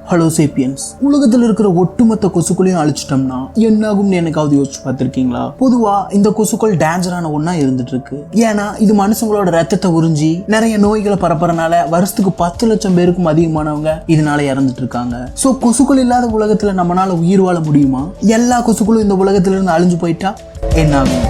Hello sapiens. உலகத்தில் இருக்கிற ஒட்டுமொத்த கொசுக்களையும் அழிச்சிட்டோம்னா என்னாகும்னு எனக்காவது யோசிச்சு பார்த்திருக்கீங்களா? பொதுவா இந்த கொசுக்கள் டேஞ்சரான ஒன்னா இருந்துட்டு இருக்கு. ஏன்னா இது மனுஷங்களோட ரத்தத்தை உறிஞ்சி நிறைய நோய்களை பரப்புறனால வருஷத்துக்கு 10 லட்சம் பேருக்கும் அதிகமானவங்க இதனால இறந்துட்டு இருக்காங்க. சோ கொசுக்கள் இல்லாத உலகத்துல நம்மளால உயிர் வாழ முடியுமா? எல்லா கொசுக்களும் இந்த உலகத்துல இருந்து அழிஞ்சு போயிட்டா என்னாகும்?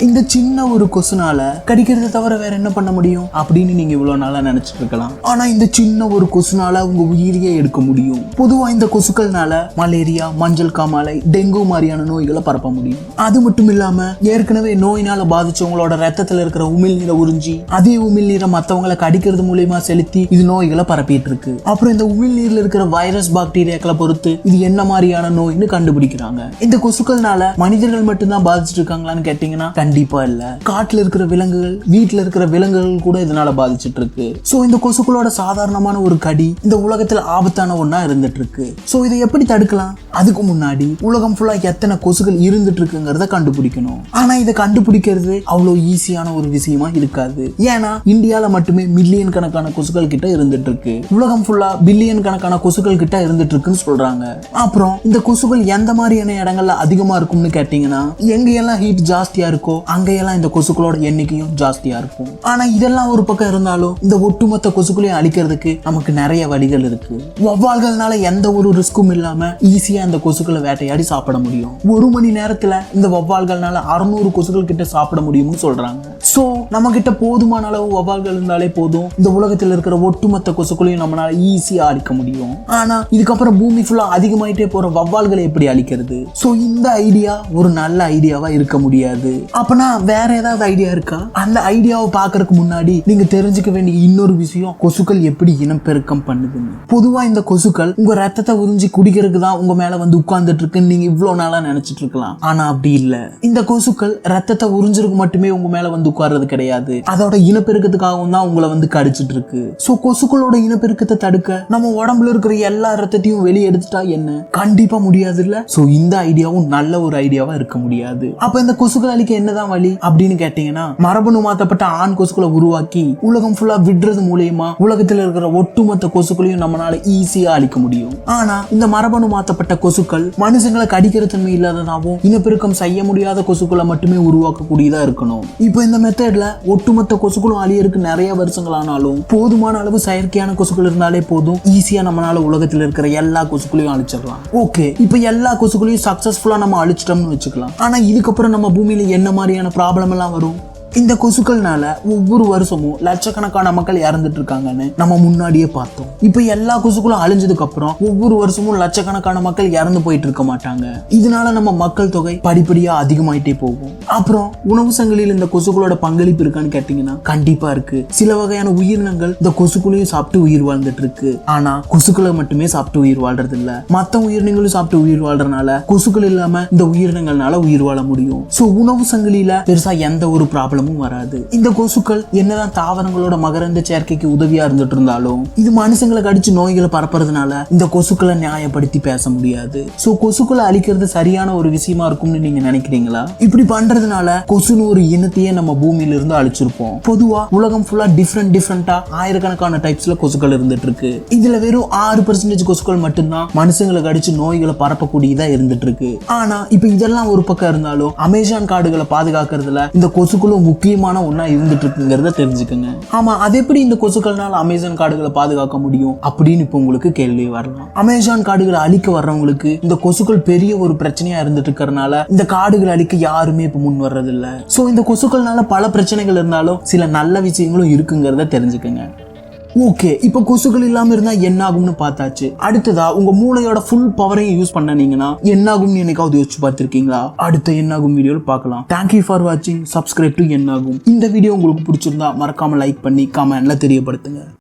இந்த சின்ன ஒரு கொசுனால கடிக்கிறத தவிர வேற என்ன பண்ண முடியும் அப்படின்னு நீங்க இவ்வளவு நாளா நினைச்சிட்டு இருக்கலாம். ஆனா இந்த சின்ன ஒரு கொசுனால உங்க உயிரியே எடுக்க முடியும். பொதுவா இந்த கொசுக்கள்னால மலேரியா, மஞ்சள் காமாலை, டெங்கு மாதிரியான நோய்களை பரப்ப முடியும். அது மட்டும் இல்லாம ஏற்கனவே நோயினால பாதிச்சவங்களோட ரத்தத்துல இருக்கிற உமிழ்நீரை உறிஞ்சி அதே உமிழ்நீரை மத்தவங்களை கடிக்கிறது மூலியமா செலுத்தி இது நோய்களை பரப்பிட்டு இருக்கு. அப்புறம் இந்த உமிழ்நீர்ல இருக்கிற வைரஸ், பாக்டீரியாக்களை பொறுத்து இது என்ன மாதிரியான நோய்னு கண்டுபிடிக்கிறாங்க. இந்த கொசுக்கள்னால மனிதர்கள் மட்டும்தான் பாதிச்சிட்டு இருக்காங்களான்னு கேட்டீங்கன்னா கண்டிப்பா இல்ல. காட்டுல இருக்கிற விலங்குகள், வீட்டுல இருக்கிற விலங்குகள் கூட இதனால பாதிச்சிட்டு இருக்கு. சோ இந்த கொசுக்களோட சாதாரணமான ஒரு கடி இந்த உலகத்துல ஆபத்தான ஒன்னா இருந்துட்டு இருக்கு. சோ இதை எப்படி தடுக்கலாம்? அதுக்கு முன்னாடி உலகம் ஃபுல்லா எத்தனை கொசுக்கள் இருந்துட்டு இருக்குங்கிறத கண்டுபிடிக்கணும். ஆனா இதை கண்டுபிடிக்கிறது அவ்வளவு ஈஸியான ஒரு விஷயமா இருக்காது. ஏன்னா இந்தியால மட்டுமே மில்லியன் கணக்கான கொசுக்கள் கிட்ட இருந்துட்டு இருக்கு. உலகம் ஃபுல்லா பில்லியன் கணக்கான கொசுக்கள் கிட்ட இருந்துட்டு இருக்குன்னு சொல்றாங்க. அப்புறம் இந்த கொசுக்கள் எந்த மாதிரியான இடங்கள்ல அதிகமா இருக்கும்னு கேட்டீங்கன்னா, எங்கெல்லாம் ஹீட் ஜாஸ்தியா இருக்கோ அங்கெல்லாம் இந்த கொசுக்களோட எண்ணிக்கையும் ஜாஸ்தியா இருக்கும். ஆனா இதெல்லாம் ஒரு பக்கம் இருந்தாலும் இந்த ஒட்டுமொத்த கொசுக்களையும் அழிக்கிறதுக்கு நமக்கு நிறைய வழிகள் இருக்கு. வௌவால்கள்னால எந்த ஒரு ரிஸ்க்கும் இல்லாம ஈஸியா இந்த கொசுக்களை வேட்டையாடி சாப்பிட முடியும். 1 மணி நேரத்துல இந்த வௌவால்கள்னால 600 கொசுக்கள் கிட்ட சாப்பிட முடியும்னு சொல்றாங்க. சோ நம்ம கிட்ட போதுமான அளவு வௌவால்கள் இருந்தாலே போதும், இந்த உலகத்தில் இருக்கிற ஒட்டுமொத்த கொசுக்களையும் நம்மளால ஈஸியா அழிக்க முடியும். ஆனா இதுக்கப்புறம் பூமி ஃபுல்லா அதிகமாயிட்டே போற வௌவால்களை எப்படி அழிக்கிறது? சோ இந்த ஐடியா ஒரு நல்ல ஐடியாவா இருக்க முடியாது. அப்பனா வேற ஏதாவது ஐடியா இருக்கா? அந்த ஐடியாவை பாக்குறதுக்கு முன்னாடி நீங்க தெரிஞ்சுக்க வேண்டிய இன்னொரு விஷயம், கொசுக்கள் எப்படி இனப்பெருக்கம் பண்ணுதுன்னு. பொதுவா இந்த கொசுக்கள் உங்க ரத்தத்தை உறிஞ்சி குடிக்கிறதுக்கு தான் உங்க மேல வந்து உட்கார்ந்துட்டு இருக்குன்னு நீங்க இவ்வளவு நாளா நினைச்சிட்டு இருக்கலாம். ஆனா அப்படி இல்ல. இந்த கொசுக்கள் ரத்தத்தை உறிஞ்சிருக்கு மட்டுமே உங்க மேல வந்து உட்கார்றது கிடையாது. அதோட இனப்பெருக்கத்துக்காகவும் தான் உங்களை வந்து கடிச்சிட்டு இருக்கு. சோ கொசுக்களோட இனப்பெருக்கத்தை தடுக்க நம்ம உடம்புல இருக்கிற எல்லா ரத்தத்தையும் வெளியே எடுத்துட்டா என்ன? கண்டிப்பா முடியாது இல்ல. சோ இந்த ஐடியாவும் நல்ல ஒரு ஐடியாவா இருக்க முடியாது. அப்ப இந்த கொசுக்கள் அழிக்க என்னதான் வழி அப்படின்னு கேட்டீங்கன்னா, மரபணு மாற்றப்பட்ட ஆண் கொசுக்களை உருவாக்கி உலகம் ஃபுல்லா விடுறது மூலமா உலகத்தில் இருக்கிற ஒட்டுமொத்த கொசுக்களையும் நம்மளால ஈஸியா அழிக்க முடியும். ஆனா இந்த மரபணு மாற்றப்பட்ட கொசுக்கள் மனுஷங்களை கடிக்கிற தன்மை இல்லாததாகவும் இனப்பெருக்கம் செய்ய முடியாத கொசுக்களை மட்டுமே உருவாக்கக்கூடியதா இருக்கணும். இப்போ இந்த மெத்தட்ல ஒட்டுமொத்த கொசுக்களும் அழியறதுக்கு நிறைய வருஷங்கள் ஆனாலும் போதுமான அளவு செயற்கையான கொசுக்கள் இருந்தாலே போதும், ஈஸியா நம்மளால உலகத்தில் இருக்கிற எல்லா கொசுக்களையும் அழிச்சிடலாம். ஓகே, இப்போ எல்லா கொசுக்களையும் சக்சஸ்ஃபுல்லா நம்ம அழிச்சிட்டோம்னு வச்சுக்கலாம். ஆனா இதுக்கப்புறம் நம்ம பூமியில என்ன மாதிரியான ப்ராப்ளம் எல்லாம் வரும்? இந்த கொசுக்கள்னால ஒவ்வொரு வருஷமும் லட்சக்கணக்கான மக்கள் இறந்துட்டு இருக்காங்கன்னு நம்ம முன்னாடியே பார்த்தோம். இப்ப எல்லா கொசுக்களும் அழிஞ்சதுக்கு அப்புறம் ஒவ்வொரு வருஷமும் லட்சக்கணக்கான மக்கள் இறந்து போயிட்டு இருக்க மாட்டாங்க. இதனால நம்ம மக்கள் தொகை படிப்படியா அதிகமாயிட்டே போகும். அப்புறம் உணவு சங்கிலியில் இந்த கொசுக்களோட பங்களிப்பு இருக்கான்னு கேட்டீங்கன்னா கண்டிப்பா இருக்கு. சில வகையான உயிரினங்கள் இந்த கொசுக்களையும் சாப்பிட்டு உயிர் வாழ்ந்துட்டு இருக்கு. ஆனா கொசுக்களை மட்டுமே சாப்பிட்டு உயிர் வாழ்றது இல்ல, மத்த உயிரினங்களும் சாப்பிட்டு உயிர் வாழ்றதுனால கொசுக்கள் இல்லாம இந்த உயிரினங்கள்னால உயிர் வாழ முடியும். சோ உணவு சங்கிலியில பெருசா எந்த ஒரு ப்ராப்ளம் வராது. இந்த கொசுக்கள் என்னதான் தாவரங்களோட மகரந்த சேர்க்கைக்கு உதவியா இருந்துட்டு இருந்தாலும் இது மனுஷங்களை கடிச்சு நோய்களை பரப்புறதுனால இந்த கொசுக்களை நியாயப்படுத்தி பேச முடியாது. சோ கொசுக்களை அழிக்கிறது சரியான ஒரு விஷயமா இருக்கும்னு நீங்க நினைக்கிறீங்களா? இப்படி பண்றதுனால கொசுன்னு ஒரு இனத்தையே நம்ம பூமியில இருந்து அழிச்சிருப்போம். பொதுவா உலகம் ஃபுல்லா டிஃப்ரெண்டா ஆயிரக்கணக்கான டைப்ஸ்ல கொசுக்கள் இருந்துட்டு இருக்கு. இதுல வெறும் 6% கொசுக்கள் மட்டும்தான் மனுஷங்களை கடிச்சு நோய்களை பரப்பக்கூடியதா இருந்துட்டு இருக்கு. ஆனா இப்ப இதெல்லாம் ஒரு பக்கம் இருந்தாலும் அமேசான் காடுகளை பாதுகாக்கிறதுல இந்த கொசுக்களும் முக்கியமான ஒண்ணா இருந்துட்டு இருக்குங்கிறத தெரிஞ்சுக்கங்க. ஆமா, அது எப்படி இந்த கொசுக்கள்னால அமேசான் காடுகளை பாதுகாக்க முடியும் அப்படின்னு இப்ப உங்களுக்கு கேள்வி வரலாம். அமேசான் காடுகளை அழிக்க வர்றவங்களுக்கு இந்த கொசுக்கள் பெரிய ஒரு பிரச்சனையா இருந்துட்டு இருக்கறனால இந்த காடுகளை அழிக்க யாருமே இப்ப முன் வர்றது இல்ல. சோ இந்த கொசுக்கள்னால பல பிரச்சனைகள் இருந்தாலும் சில நல்ல விஷயங்களும் இருக்குங்கிறத தெரிஞ்சுக்கங்க. ஓகே, இப்போ கொசுக்கள் இல்லாம இருந்தா என்ன ஆகும்னு பார்த்தாச்சு. அடுத்ததா உங்க மூளையோட ஃபுல் பவரையும் யூஸ் பண்ணீங்கன்னா என்ன ஆகும்னு என்னைக்காவது யோசிச்சு பார்த்திருக்கீங்களா? அடுத்த என்னாகும் வீடியோல பார்க்கலாம். தேங்க்யூ ஃபார் வாட்சிங். சப்ஸ்கிரைப் டு என்னாகும். இந்த வீடியோ உங்களுக்கு பிடிச்சிருந்தா மறக்காம லைக் பண்ணி கமெண்ட்ல தெரியப்படுத்துங்க.